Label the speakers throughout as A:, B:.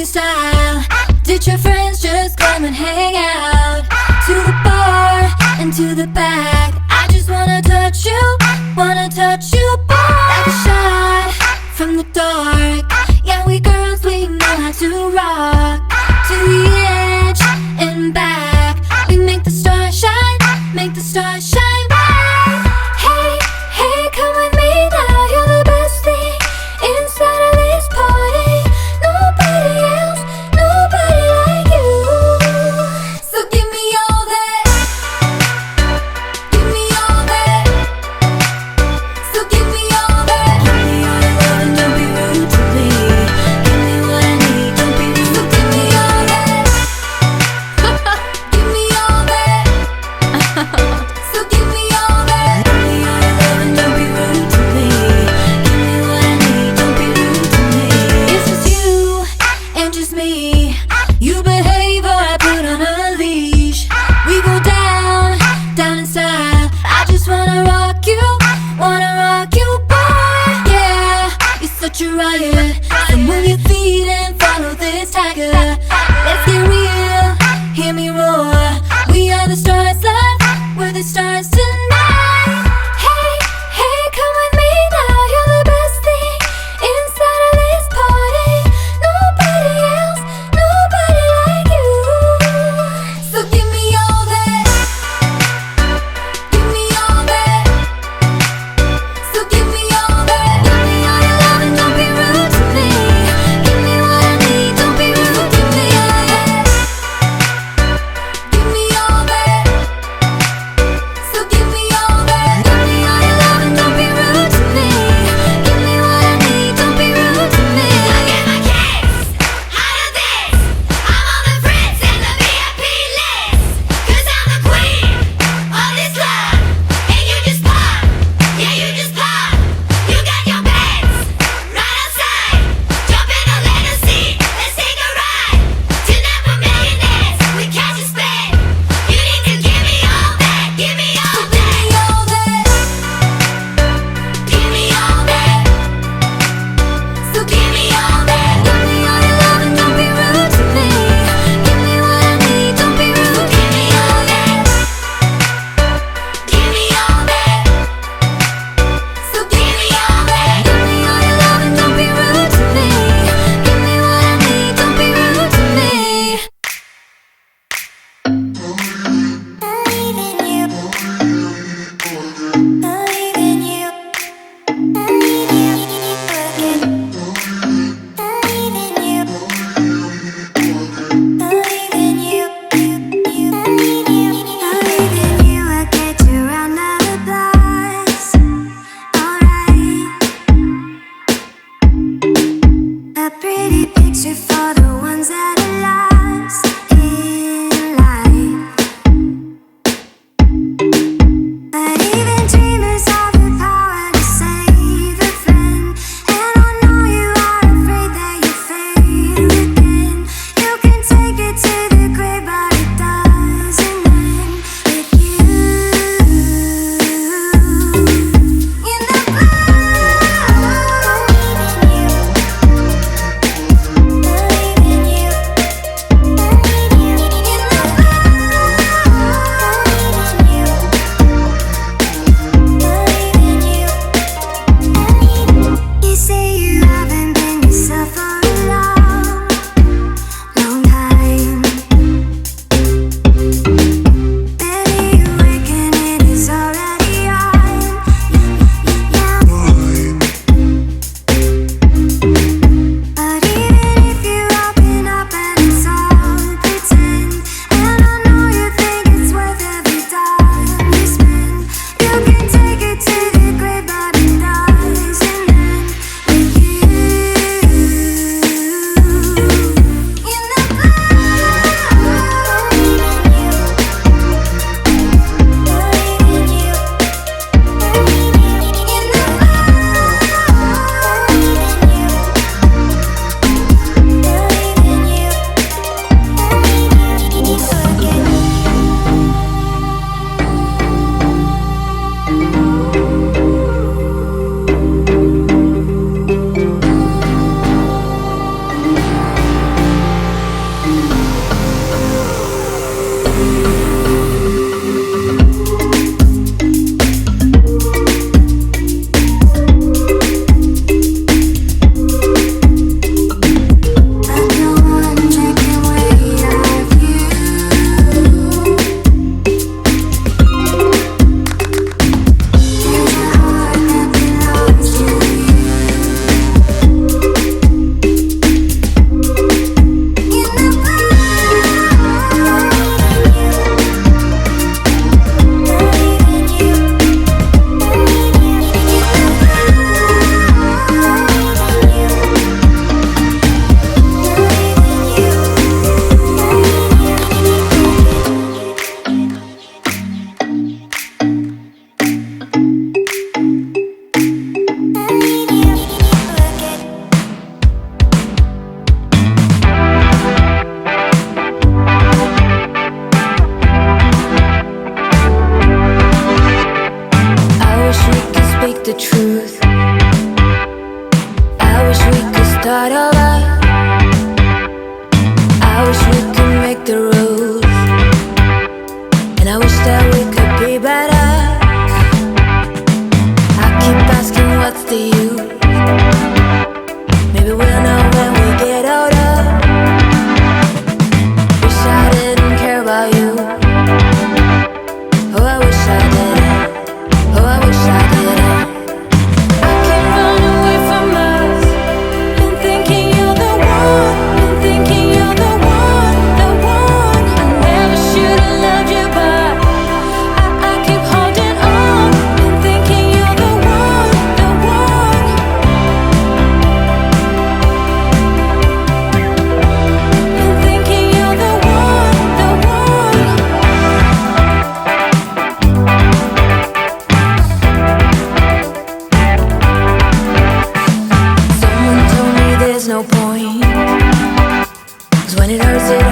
A: your style. Ditch your friends, just come and hang out. To the bar and to the back. I just wanna touch you, boy. Like a shot from the dark. Yeah, we girls, we know how to rock. To the edge and back. We make the stars shine, make the stars shine bright. Hey, hey, come with me now. You're the best thing inside of this party. Nobody else, nobody like you. So give me all that. Give me all that. So give me all that. Give me all your love and don't be rude to me. Give me what I need, don't be rude. So give me all that. Give me all that. So give me all that. Give me all your love and don't be rude to me. Give me what I need, don't be rude to me. It's just you and just me. You behave or I put on a leash. We go down, down in style. I just wanna rock you, boy. Yeah, you're such a riot. So move your feet and follow this tiger. Let's get real, hear me roar. We are the stars, love, we're the stars tonight. Hey, hey, come with me now. You're the best thing inside of this party. Nobody else, nobody like you. So give me all that. Give me all that. So give me all that. Give me all your love and don't be rude to me. Give me what I need, don't be rude to me.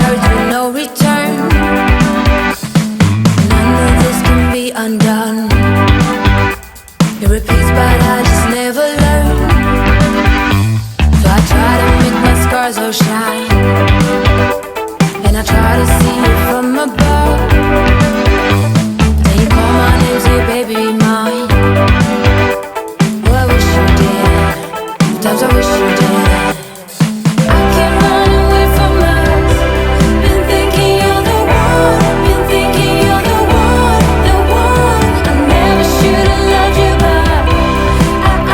A: hurt with no return. None of this can be undone. It repeats but I just never learn. So I try to make my scars all shine, and I try to see it from above. Then you call my name, say baby be mine. Oh, I wish you did. Sometimes I wish you did. I can't run away from us. Been thinking you're the one. Been thinking you're the one, the one. I never should have loved you, but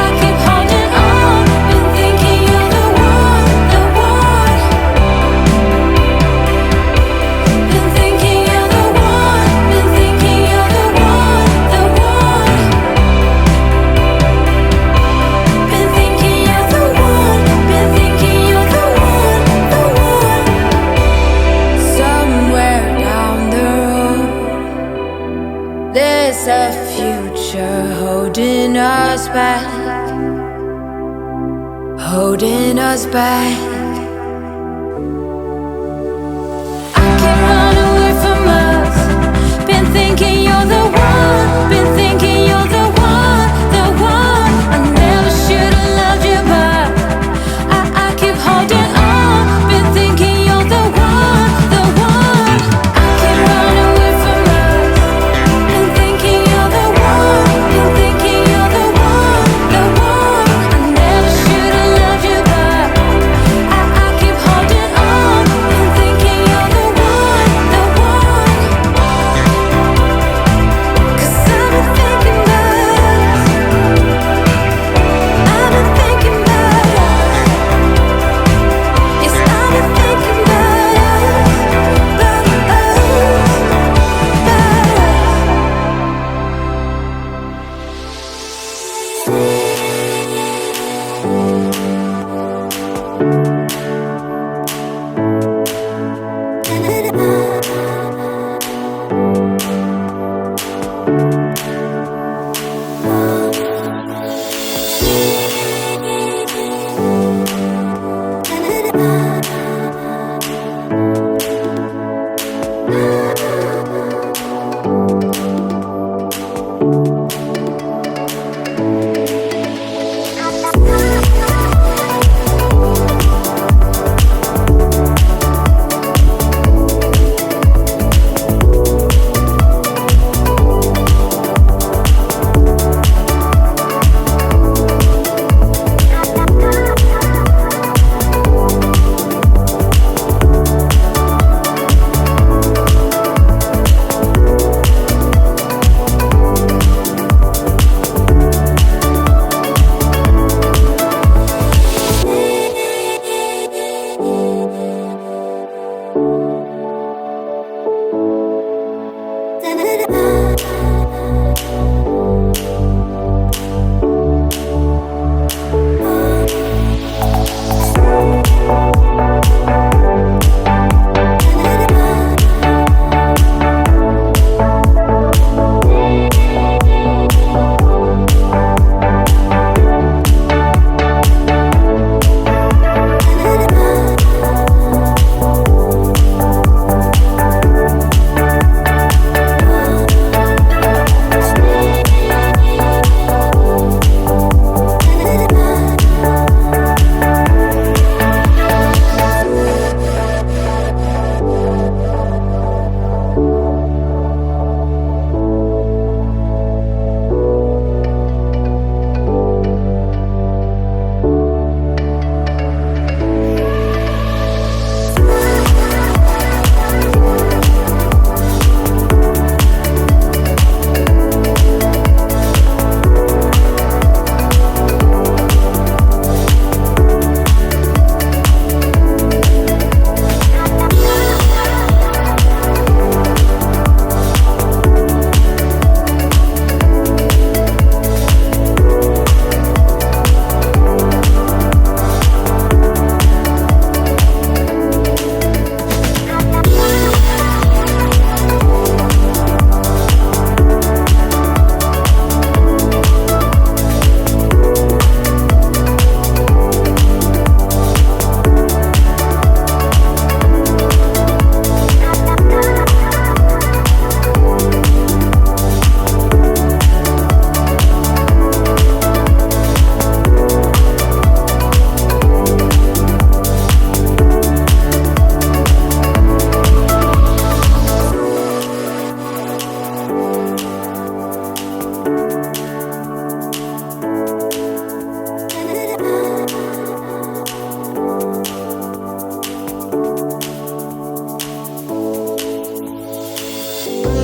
A: I keep holding on. Been thinking you're the one, the one. Been thinking you're the one. Been thinking you're the one, the one. Been thinking you're the one. Been thinking you're the one, the one. Somewhere down the road, there's a future holding us back, holding us back. I can't run away from us. Been thinking you're the one. Been thinking you're the one, the one. I never should have loved you, but I keep holding on. Been thinking you're the one, the one. I can't run away from us. Been thinking you're the one. Been thinking you're the one, the one. I never should have loved you, but I keep holding on. Been thinking you're the one, the one. 'Cause I've been thinking about us. I've been thinking about us. Yes, I've been thinking about us, about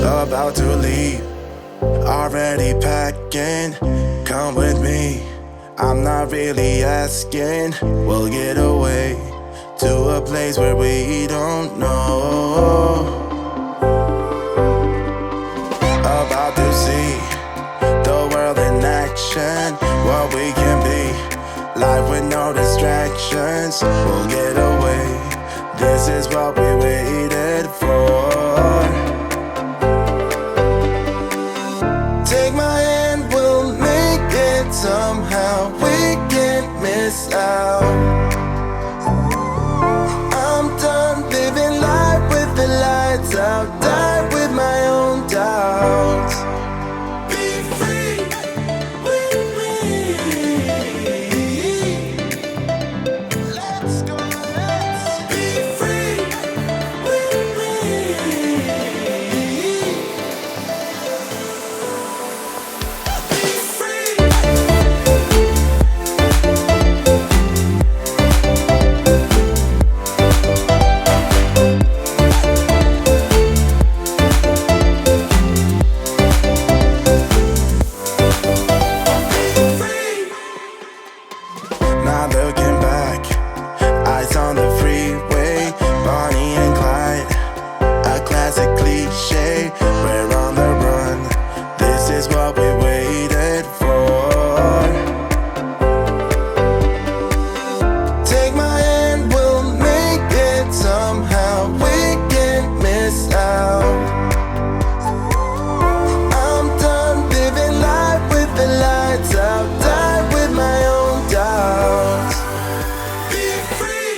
B: about to leave, already packing. Come with me, I'm not really asking. We'll get away to a place where we don't know. About to see the world in action, what we can be, life with no distractions. We'll get away, this is what we waited for. Take my hand, we'll make it somehow. We can't miss out. I'm done living life with the lights out. Die with my own doubts. Be free with me. Let's go, let's be free with me. Be free. Not looking back, eyes on the freeway, Bonnie and Clyde, a classic cliche. We're on the run, this is what we waited for. Take my hand, we'll make it somehow. We can't miss out. I'm done living life with the lights out. Die with my own doubts. Be free.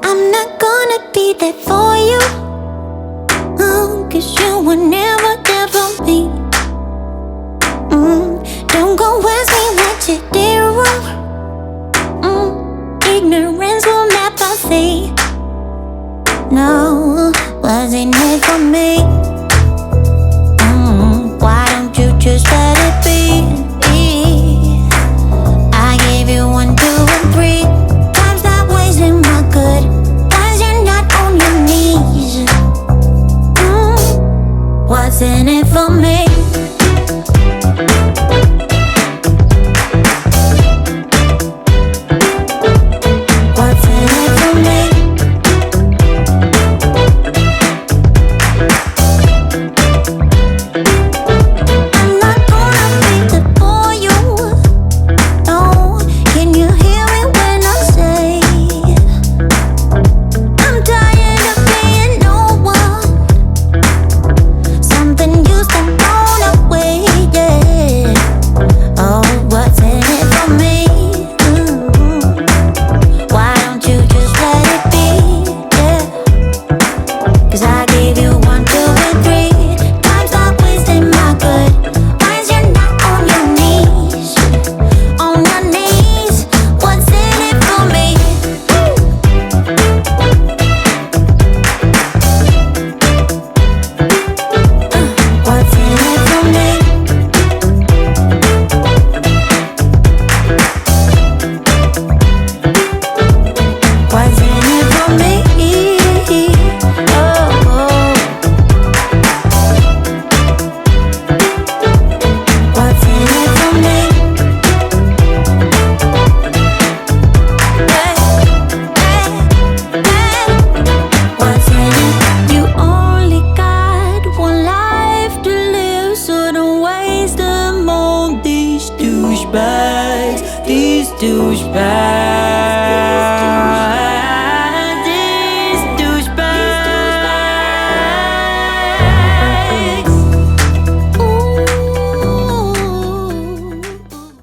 A: I'm not gonna be there for you, cause you were never there for me. Don't go ask me what you did wrong. Ignorance will never see. No, wasn't it for me? Why don't you just let